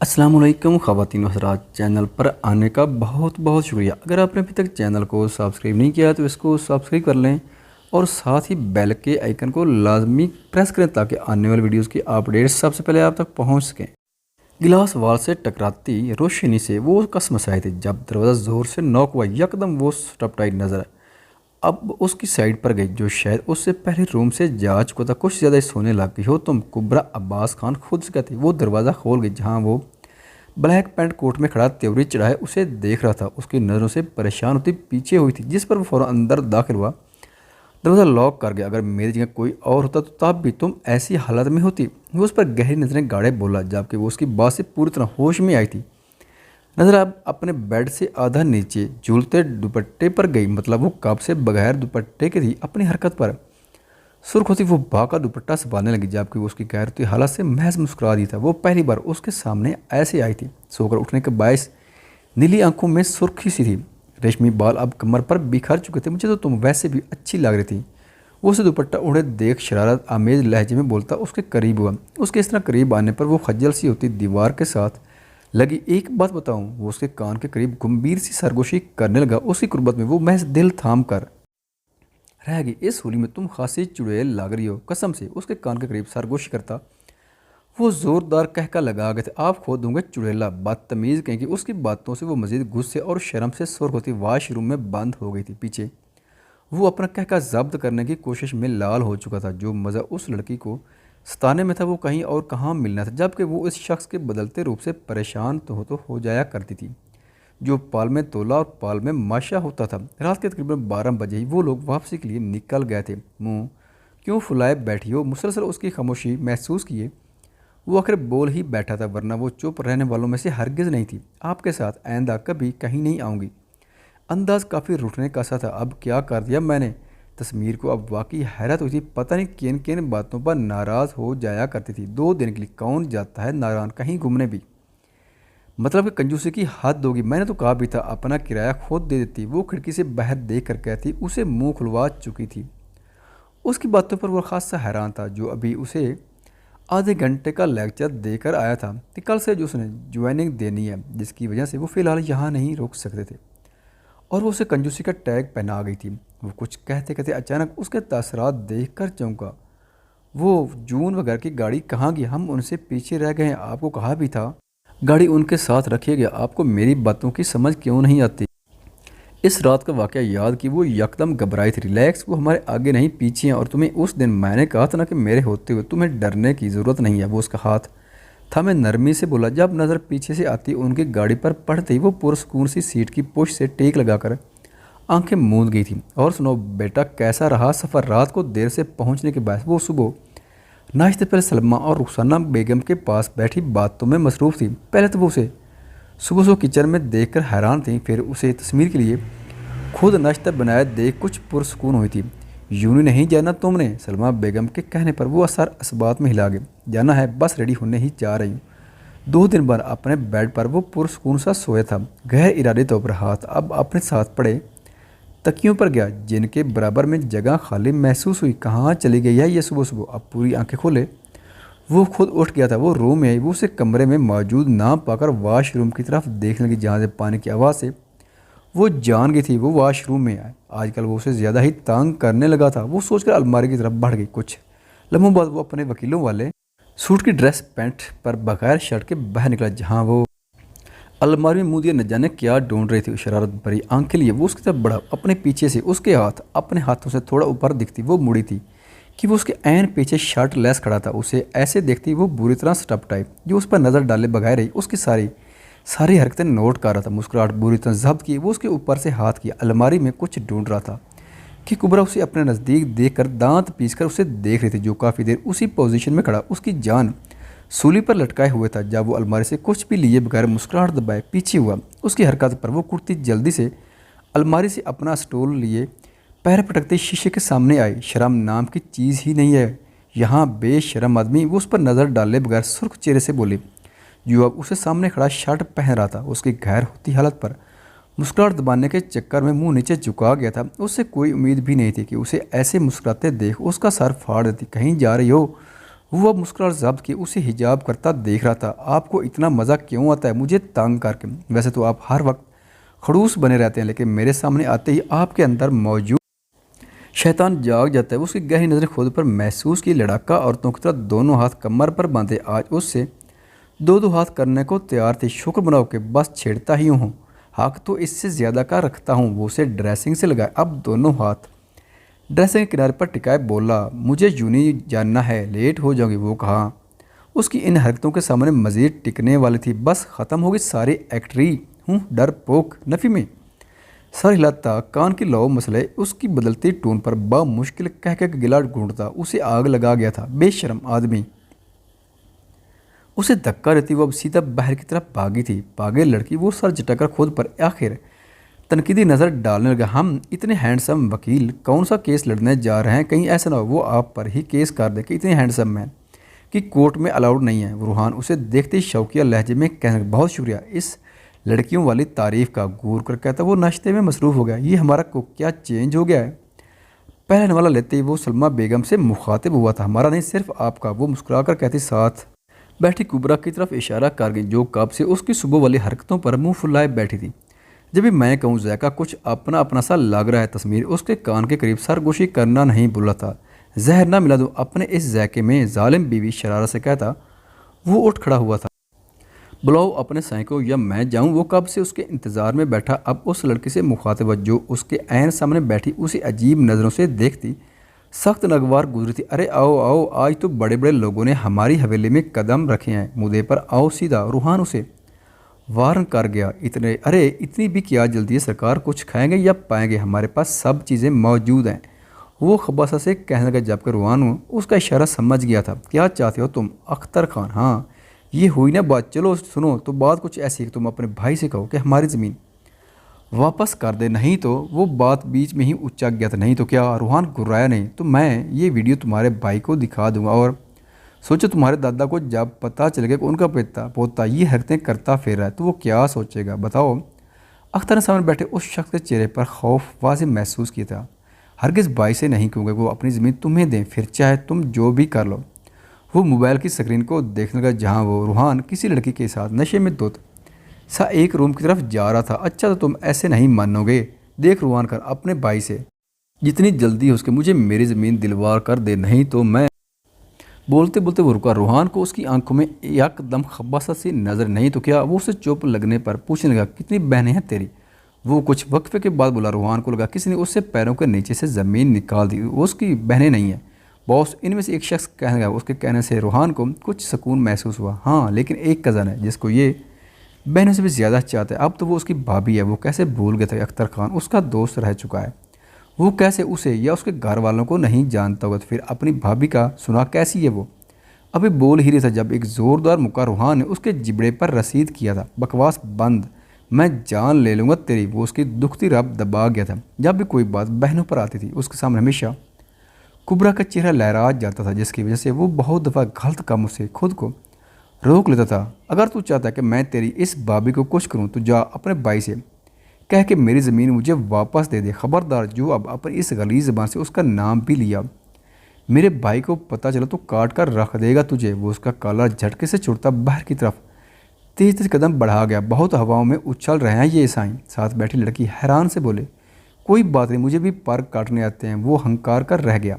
अस्सलाम वालेकुम ख़वातीन व हज़रात, चैनल पर आने का बहुत बहुत शुक्रिया। अगर आपने अभी तक चैनल को सब्सक्राइब नहीं किया तो इसको सब्सक्राइब कर लें और साथ ही बेल के आइकन को लाजमी प्रेस करें ताकि आने वाली वीडियोस की अपडेट्स सबसे पहले आप तक पहुंच सकें। गिलास वाल से टकराती रोशनी से वो कसम आई थी जब दरवाज़ा ज़ोर से नॉक हुआ। यकदम वो स्टपटाई नज़र अब उसकी साइड पर गई जो शायद उससे पहले रूम से जा चुका था। कुछ ज़्यादा ही सोने लग गई हो तुम, कुबरा अब्बास खान खुद से कहती। वो दरवाज़ा खोल गई जहाँ वो ब्लैक पैंट कोट में खड़ा त्योरी चढ़ाए उसे देख रहा था। उसकी नज़रों से परेशान होती पीछे हुई थी, जिस पर वो फ़ौरन अंदर दाखिल हुआ। दरवाज़ा लॉक कर गया। अगर मेरी जगह कोई और होता तो तब भी तुम ऐसी हालत में होती। वो उस पर गहरी नज़रें गाड़े बोला जबकि वो उसकी बात से पूरी तरह होश में आई थी। नज़र अब अपने बेड से आधा नीचे झूलते दुपट्टे पर गई। मतलब वो कब से बगैर दुपट्टे के थी। अपनी हरकत पर सुर्ख होती वो भाग का दुपट्टा संभालने लगी जबकि वो उसकी गैरती हालत से महज मुस्कुरा दी था। वो पहली बार उसके सामने ऐसे आई थी। सोकर उठने के बायस नीली आंखों में सुर्खी सी थी। रेशमी बाल अब कमर पर बिखर चुके थे। मुझे तो तुम वैसे भी अच्छी लग रही थी। वो उसे दुपट्टा उड़े देख शरारत आमेज लहजे में बोलता उसके करीब हुआ। उसके इस तरह करीब आने पर वो खज्जल सी होती दीवार के साथ लगी। एक बात बताऊं, वो उसके कान के करीब गंभीर सी सरगोशी करने लगा। उसकी कुर्बत में वो महज दिल थाम कर रह गई। इस होली में तुम खासी चुड़ैल लग रही हो, कसम से। उसके कान के करीब सरगोशी करता वो जोरदार कहका लगा गए थे। आप खो दूंगे चुड़ैला, बदतमीज़ कहेंगे। उसकी बातों से वो मजीद गुस्से और शर्म से सुर्ख होती वाशरूम में बंद हो गई थी। पीछे वो अपना कहका जब्त करने की कोशिश में लाल हो चुका था। जो मज़ा उस लड़की को सताने में था वो कहीं और कहाँ मिलना था, जबकि वो इस शख्स के बदलते रूप से परेशान तो हो जाया करती थी जो पाल में तोला और पाल में माशा होता था। रात के तकरीबन 12 बजे ही वो लोग वापसी के लिए निकल गए थे। मुंह क्यों फुलाए बैठी हो, मुसलसल उसकी खामोशी महसूस किए वो आखिर बोल ही बैठा था, वरना वो चुप रहने वालों में से हरगिज़ नहीं थी। आपके साथ आइंदा कभी कहीं नहीं आऊँगी। अंदाज काफ़ी रूठने का सा था। अब क्या कर दिया मैंने। तस्मीर को अब वाकई हैरत हुई थी। पता नहीं किन किन बातों पर नाराज़ हो जाया करती थी। 2 दिन के लिए कौन जाता है नारायण कहीं घूमने भी। मतलब कि कंजूसी की हद होगी। मैंने तो कहा भी था अपना किराया खुद दे देती। वो खिड़की से बाहर देख कर कहती। उसे मुंह खुलवा चुकी थी। उसकी बातों पर वो खासा हैरान था जो अभी उसे आधे घंटे का लेक्चर देकर आया था कि कल से जो उसने ज्वाइनिंग देनी है, जिसकी वजह से वो फ़िलहाल यहाँ नहीं रुक सकते थे। और वो उसे कंजूसी का टैग पहना गई थी। वो कुछ कहते कहते अचानक उसके तासरात देख कर चौंका। वो जून वगैरह की गाड़ी कहाँ गई, हम उनसे पीछे रह गए हैं। आपको कहा भी था गाड़ी उनके साथ रखिएगा। आपको मेरी बातों की समझ क्यों नहीं आती। इस रात का वाक़या याद कि वो यकदम घबराई थी। रिलैक्स, वो हमारे आगे नहीं पीछे हैं। और तुम्हें उस दिन मैंने कहा था ना कि मेरे होते हुए तुम्हें डरने की ज़रूरत नहीं है। वो उसका हाथ था मैं नरमी से बोला। जब नज़र पीछे से आती उनकी गाड़ी पर पड़ती वो पुरस्कून सी सीट की पुश से टेक लगाकर आंखें मूंद गई थी। और सुनो बेटा, कैसा रहा सफ़र। रात को देर से पहुंचने के बाद वो सुबह नाश्ते पर सलमा और रुखसाना बेगम के पास बैठी बातों में मसरूफ़ थी। पहले तो वो उसे सुबह सुबह किचन में देखकर हैरान थी, फिर उसे तस्मीर के लिए खुद नाश्ता बनाया देख कुछ पुरसकून हुई थी। यूं नहीं जाना तुमने। सलमा बेगम के कहने पर वो असर असबात में हिला गए। जाना है, बस रेडी होने ही जा रही हूँ। 2 दिन बाद अपने बेड पर वो पुरसकून सा सोया था। गैर इरादे तौर पर हाथ अब अपने साथ पड़े तकियों पर गया जिनके बराबर में जगह खाली महसूस हुई। कहाँ चली गई है ये सुबह सुबह। अब पूरी आंखें खोले वो खुद उठ गया था। वो रूम में आई। वो उसे कमरे में मौजूद ना पाकर वाशरूम की तरफ देखने लगी जहाँ से पानी की आवाज़ से वो जान गई थी वो वाशरूम में आए। आजकल वो उसे ज़्यादा ही तंग करने लगा था। वो सोचकर अलमारी की तरफ बढ़ गई। कुछ लम्हों बाद वो अपने वकीलों वाले सूट की ड्रेस पैंट पर बगैर शर्ट के बाहर निकला जहाँ वो अलमारी में मुँह दिए न जाने क्या ढूंढ रही थी। शरारत भरी आंखें लिए वो उसकी तरफ बढ़ा। अपने पीछे से उसके हाथ अपने हाथों से थोड़ा ऊपर दिखती वो मुड़ी थी कि वो उसके ऐन पीछे शर्ट लेस खड़ा था। उसे ऐसे देखती वो बुरी तरह स्टपटाई। जो उस पर नज़र डाले बगैर रही उसकी सारी सारी हरकतें नोट कर रहा था। मुस्कुराहट बुरी तरह जब्त की। वो उसके ऊपर से हाथ किया। अलमारी में कुछ ढूंढ रहा था कि कुबरा उसे अपने नज़दीक देखकर दांत पीसकर उसे देख रही थी जो काफ़ी देर उसी पोजीशन में खड़ा उसकी जान सूली पर लटकाए हुए था। जब वो अलमारी से कुछ भी लिए बगैर मुस्कुराहट दबाए पीछे हुआ उसकी हरकत पर वो कुर्ती जल्दी से अलमारी से अपना स्टूल लिए पैर पटकते शीशे के सामने आई। शर्म नाम की चीज़ ही नहीं है यहाँ। बेशरम आदमी। वो उस पर नज़र डाले बगैर सुर्ख चेहरे से बोली जो अब उसे सामने खड़ा शर्ट पहन रहा था। उसकी गैर होती हालत पर मुस्कुराहट दबाने के चक्कर में मुंह नीचे झुका गया था। उससे कोई उम्मीद भी नहीं थी कि उसे ऐसे मुस्कुराते देख उसका सर फाड़ देती। कहीं जा रही हो। वो अब मुस्कुराहट ज़ब्त के उसे हिजाब करता देख रहा था। आपको इतना मज़ा क्यों आता है मुझे तंग करके? वैसे तो आप हर वक्त खड़ूस बने रहते हैं, लेकिन मेरे सामने आते ही आपके अंदर मौजूद शैतान जाग जाता है। वो उसकी गहरी नज़रें खुद पर महसूस की। लड़ाका औरतों की तरह दोनों हाथ कमर पर बांधे आज उससे दो दो हाथ करने को तैयार थे। शुक्र बनाओ कि बस छेड़ता ही हूँ, हक तो इससे ज़्यादा का रखता हूँ। वो उसे ड्रेसिंग से लगाए, अब दोनों हाथ ड्रेसिंग के किनारे पर टिकाए। बोला, मुझे यूं नहीं जानना है, लेट हो जाऊंगी। वो कहा उसकी इन हरकतों के सामने मज़ीद टिकने वाली थी। बस ख़त्म हो गई सारी एक्टरी हूँ डर पोक नफ़ी में। सर हिलाता, कान की लौ मसले उसकी बदलती टोन पर बामुश्किल कह कह के गिला ढूंढता। उसे आग लगा गया था। बेशर्म आदमी उसे धक्का देती वो अब सीधा बाहर की तरफ भागी थी। भागे लड़की वो सर झटकर खुद पर आखिर तनकीदी नज़र डालने लगा। हम इतने हैंडसम वकील कौन सा केस लड़ने जा रहे हैं, कहीं ऐसा ना हो वो आप पर ही केस कर दे कि इतने हैंडसम मैन कि कोर्ट में अलाउड नहीं है। रूहान उसे देखते ही शौकिया लहजे में कहने लगा, बहुत शुक्रिया इस लड़कियों वाली तारीफ़ का। घूर कर कहता वो नाश्ते में मसरूफ़ हो गया। ये हमारा को क्या चेंज हो गया है? पहला नवाला लेते ही वो सलमा बेगम से मुखातिब हुआ था। हमारा नहीं, सिर्फ आपका। वो मुस्कुरा कर कहती साथ बैठी कुबरा की तरफ इशारा कर गई, जो कब से उसकी सुबह वाली हरकतों पर मुंह फुलाए बैठी थी। जब भी मैं कहूँ जैका कुछ अपना अपना सा लग रहा है। तस्मीर उसके कान के करीब सरगोशी करना नहीं भूला था। जहर ना मिला दो अपने इस जैके में, जालिम बीवी शरारत से कहता। वो उठ खड़ा हुआ था। बुलाओ अपने साईं को या मैं जाऊं। वो कब से उसके इंतज़ार में बैठा। अब उस लड़की से मुखातिब जो उसके ऐन सामने बैठी उसे अजीब नज़रों से देखती सख्त नगवार गुजरी थी। अरे आओ आओ, आज तो बड़े बड़े लोगों ने हमारी हवेली में कदम रखे हैं, मुद्दे पर आओ सीधा। रूहान उसे वारन कर गया। इतनी भी क्या जल्दी है सरकार? कुछ खाएंगे या पाएंगे? हमारे पास सब चीज़ें मौजूद हैं। वो खबासा से कहने लगा, जबकि रूहान उसका इशारा समझ गया था। क्या चाहते हो तुम? अख्तर खान, हाँ ये हुई ना बात। चलो सुनो तो बात कुछ ऐसी है, तुम अपने भाई से कहो कि हमारी ज़मीन वापस कर दे, नहीं तो। वो बात बीच में ही उच्चा गया था। नहीं तो क्या? रूहान गुर्राया। नहीं तो मैं ये वीडियो तुम्हारे भाई को दिखा दूंगा, और सोचो तुम्हारे दादा को जब पता चलेगा कि उनका पोता ये हरकतें करता फिर रहा है तो वो क्या सोचेगा बताओ। अख्तर ने सामने बैठे उस शख्स के चेहरे पर खौफ वाज़ेह महसूस किया था। हरगिज़ भाई से नहीं कहूँगा वो अपनी ज़मीन तुम्हें दें, फिर चाहे तुम जो भी कर लो। वो मोबाइल की स्क्रीन को देखने लगा जहाँ वो रूहान किसी लड़की के साथ नशे में धुत सा एक रूम की तरफ जा रहा था। अच्छा तो तुम ऐसे नहीं मानोगे। देख रूहान कर अपने भाई से जितनी जल्दी हो उसके मुझे मेरी ज़मीन दिलवार कर दे, नहीं तो मैं। बोलते बोलते वो रुका। रूहान को उसकी आंखों में एकदम खब्बासा सी नज़र। नहीं तो क्या? वो उसे चुप लगने पर पूछने लगा, कितनी बहनें हैं तेरी? वो कुछ वक्फे के बाद बोला। रूहान को लगा किसी ने उससे पैरों के नीचे से ज़मीन निकाल दी। वो उसकी बहनें नहीं हैं बॉस, इनमें से एक शख्स कहने लगा। उसके कहने से रूहान को कुछ सुकून महसूस हुआ। हाँ लेकिन एक कज़न है जिसको ये बहनों से भी ज़्यादा चाहता है। अब तो वो उसकी भाभी है। वो कैसे भूल गया था अख्तर खान उसका दोस्त रह चुका है। वो कैसे उसे या उसके घर वालों को नहीं जानता होगा, तो फिर अपनी भाभी का सुना कैसी है? वो अभी बोल ही रहा था जब एक ज़ोरदार मुक्का रूहान ने उसके जिबड़े पर रसीद किया था। बकवास बंद, मैं जान ले लूँगा तेरी। वो उसकी दुखती रब दबा गया था। जब भी कोई बात बहनों पर आती थी उसके सामने हमेशा कुबरा का चेहरा लहरा जाता था, जिसकी वजह से वो बहुत दफ़ा गलत कामों से खुद को रोक लेता था। अगर तू चाहता है कि मैं तेरी इस भाभी को कुछ करूँ तो जा अपने भाई से कह के मेरी ज़मीन मुझे वापस दे दे। खबरदार जो अब अपनी इस गली ज़बान से उसका नाम भी लिया, मेरे भाई को पता चला तो काट कर रख देगा तुझे। वो उसका काला झटके से छुड़ता बाहर की तरफ तेज तेज कदम बढ़ा गया। बहुत हवाओं में उछल रहे हैं ये साईं। साथ बैठी लड़की हैरान से बोले, कोई बात नहीं, मुझे भी पर काटने आते हैं। वो हंकार कर रह गया।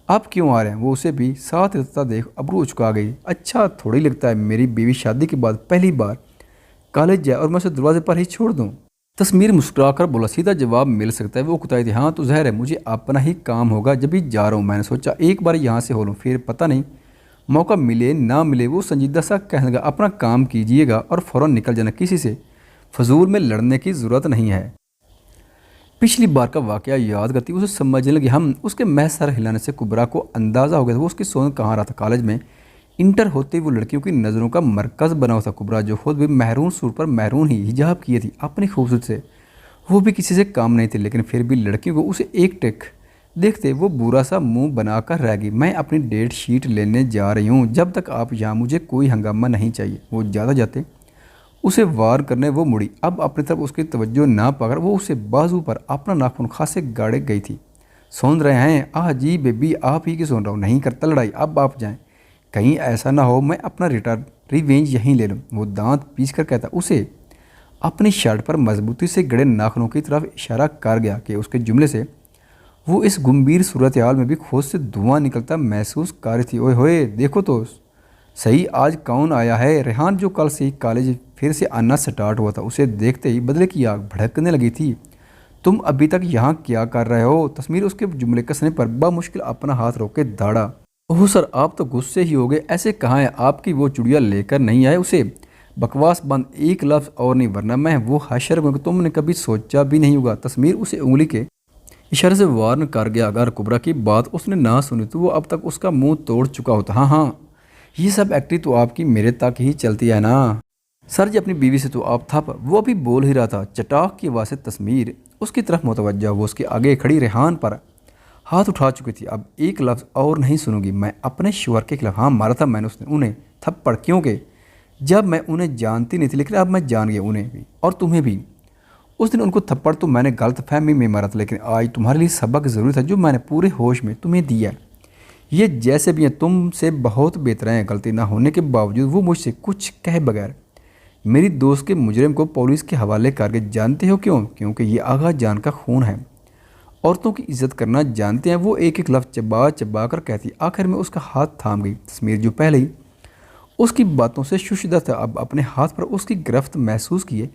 आप क्यों आ रहे हैं? वो उसे भी साथ रहता देख अबरू उचका गई। अच्छा थोड़ी लगता है मेरी बीवी शादी के बाद पहली बार कॉलेज जाए और मैं उसे दरवाजे पर ही छोड़ दूँ? तस्मीर मुस्कुरा कर बोला, सीधा जवाब मिल सकता है। वो कुताई थी। हाँ तो जहर है, मुझे अपना ही काम होगा जब भी जा रहा हूँ। मैंने सोचा एक बार यहाँ से हो लूँ, फिर पता नहीं मौका मिले ना मिले। वो संजीदा सा कहने लगा, अपना काम कीजिएगा और फ़ौरन निकल जाना, किसी से फजूल में लड़ने की ज़रूरत नहीं है। पिछली बार का वाक़या याद करती उसे समझने लगी। हम उसके महज सर हिलाने से कुबरा को अंदाज़ा हो गया था वो उसकी सोच कहाँ रहा था। कॉलेज में इंटर होते ही वो लड़कियों की नज़रों का मरकज़ बना हुआ था। कुबरा जो खुद भी महरून सूट पर महरून ही हिजाब किए थी अपनी खूबसूरत से, वो भी किसी से काम नहीं थे, लेकिन फिर भी लड़कियों को उसे एक टेक देखते वो बुरा सा मुंह बनाकर रह गई। मैं अपनी डेट शीट लेने जा रही हूँ, जब तक आप यहाँ मुझे कोई हंगामा नहीं चाहिए। वो ज़्यादा जाते उसे वार करने वो मुड़ी। अब अपनी तरफ उसकी तवज्जो ना पाकर वो उसे बाजू पर अपना नाखून खासे गाड़े गई थी। सुन रहे हैं? आह जी बेबी, आप ही की सुन रहा हूँ, नहीं करता लड़ाई, अब आप जाएं। कहीं ऐसा ना हो मैं अपना रिवेंज यहीं ले लूँ। वो दांत पीस कर कहता, उसे अपनी शर्ट पर मजबूती से गड़े नाखूनों की तरफ इशारा कर गया कि उसके जुमले से वो इस गंभीर सूरत हाल में भी खुद से धुआं निकलता महसूस कर रही थी। ओए होए देखो तो सही, आज कौन आया है। रेहान, जो कल से ही कॉलेज फिर से आना स्टार्ट हुआ था, उसे देखते ही बदले की आग भड़कने लगी थी। तुम अभी तक यहाँ क्या कर रहे हो? तस्मीर उसके जुमले कसने पर बामुश्किल अपना हाथ रोक के दाड़ा। ओह सर, आप तो गुस्से ही हो गए। ऐसे कहाँ है, आपकी वो चुड़िया लेकर नहीं आए उसे? बकवास बंद, एक लफ्ज़ और नहीं, वरना मैं वो हशर हूँ कि तुमने कभी सोचा भी नहीं होगा। तस्मीर उसे उंगली के इशारे से वार्न कर गया। अगर कुबरा की बात उसने ना सुनी तो वो अब तक उसका मुंह तोड़ चुका होता। हाँ हाँ, ये सब एक्टिंग तो आपकी मेरे तक ही चलती है ना सर जी। अपनी बीवी से तो आप थप। वो अभी बोल ही रहा था। चटाक की आवाज़ से तस्मीर उसकी तरफ मुतवज्जा। वो उसके आगे खड़ी रेहान पर हाथ उठा चुकी थी। अब एक लफ्ज़ और नहीं सुनूंगी मैं अपने श्योर के खिलाफ। हाँ, मारा था मैंने उसने उन्हें थप्पड़, क्योंकि जब मैं उन्हें जानती नहीं थी, लेकिन अब मैं जान गया उन्हें भी और तुम्हें भी। उस दिन उनको थप्पड़ तो मैंने गलत फहमी में मारा था, लेकिन आज तुम्हारे लिए सबक ज़रूरी था जो मैंने पूरे होश में तुम्हें दिया। ये जैसे भी हैं तुमसे बहुत बेहतर हैं। गलती ना होने के बावजूद वो मुझसे कुछ कहे बगैर मेरी दोस्त के मुजरिम को पुलिस के हवाले करके, जानते हो क्यों? क्योंकि ये आगा जान का खून है। औरतों की इज्जत करना जानते हैं। वो एक एक लफ्ज़ चबा चबा कर कहती। आखिर में उसका हाथ थाम गई। तस्मीर, जो पहले ही उसकी बातों से शुशदा था, अब अपने हाथ पर उसकी गिरफ्त महसूस किए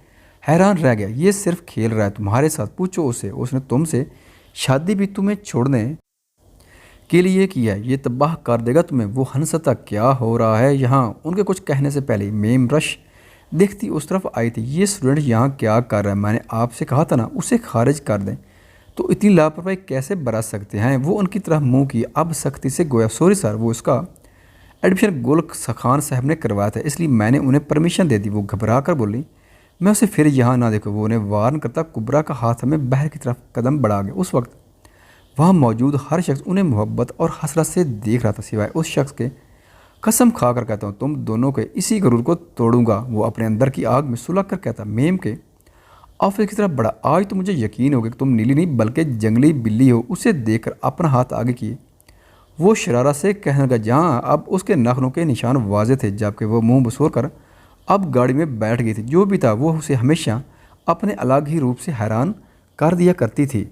हैरान रह गया। ये सिर्फ खेल रहा है तुम्हारे साथ, पूछो उसे। उसने तुमसे शादी भी तुम्हें छोड़ने के लिए किया है। ये तबाह कर देगा तुम्हें। वो हंसता, क्या हो रहा है यहाँ? उनके कुछ कहने से पहले मेम रश देखती उस तरफ आई थी। ये स्टूडेंट यहाँ क्या कर रहा है? मैंने आपसे कहा था ना उसे खारिज कर दें। तो इतनी लापरवाही कैसे बरत सकते हैं? वो उनकी तरफ मुंह की, अब सख्ती से गोया। सॉरी सर, वो उसका एडमिशन गुल खान साहब ने करवाया था, इसलिए मैंने उन्हें परमिशन दे दी। वो घबरा कर बोली, मैं उसे फिर यहाँ ना देखूँ। वो उन्हें वार्न करता कुबरा का हाथ हमें बहर की तरफ कदम बढ़ा गया। उस वक्त वहाँ मौजूद हर शख्स उन्हें मोहब्बत और हसरत से देख रहा था, सिवाय उस शख्स के। कसम खा कर कहता हूँ तुम दोनों के इसी गरूर को तोड़ूंगा। वो अपने अंदर की आग में सुलग कर कहता, मेम के ऑफिस की तरफ बढ़ा। आज तो मुझे यकीन हो गया कि तुम नीली नहीं बल्कि जंगली बिल्ली हो। उसे देखकर अपना हाथ आगे किए वो शरारा से कहने लगा, जहाँ अब उसके नाखूनों के निशान वाजे थे, जबकि वो मुंह बसोर कर अब गाड़ी में बैठ गई थी। जो भी था वो उसे हमेशा अपने अलग ही रूप से हैरान कर दिया करती थी।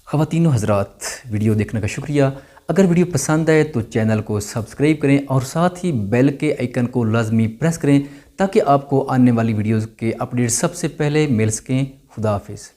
ख़वातीनो हज़रात, वीडियो देखने का शुक्रिया। अगर वीडियो पसंद आए तो चैनल को सब्सक्राइब करें और साथ ही बेल के आइकन को लाजमी प्रेस करें ताकि आपको आने वाली वीडियोज़ के अपडेट सबसे पहले मिल सकें। खुदा हाफिज़।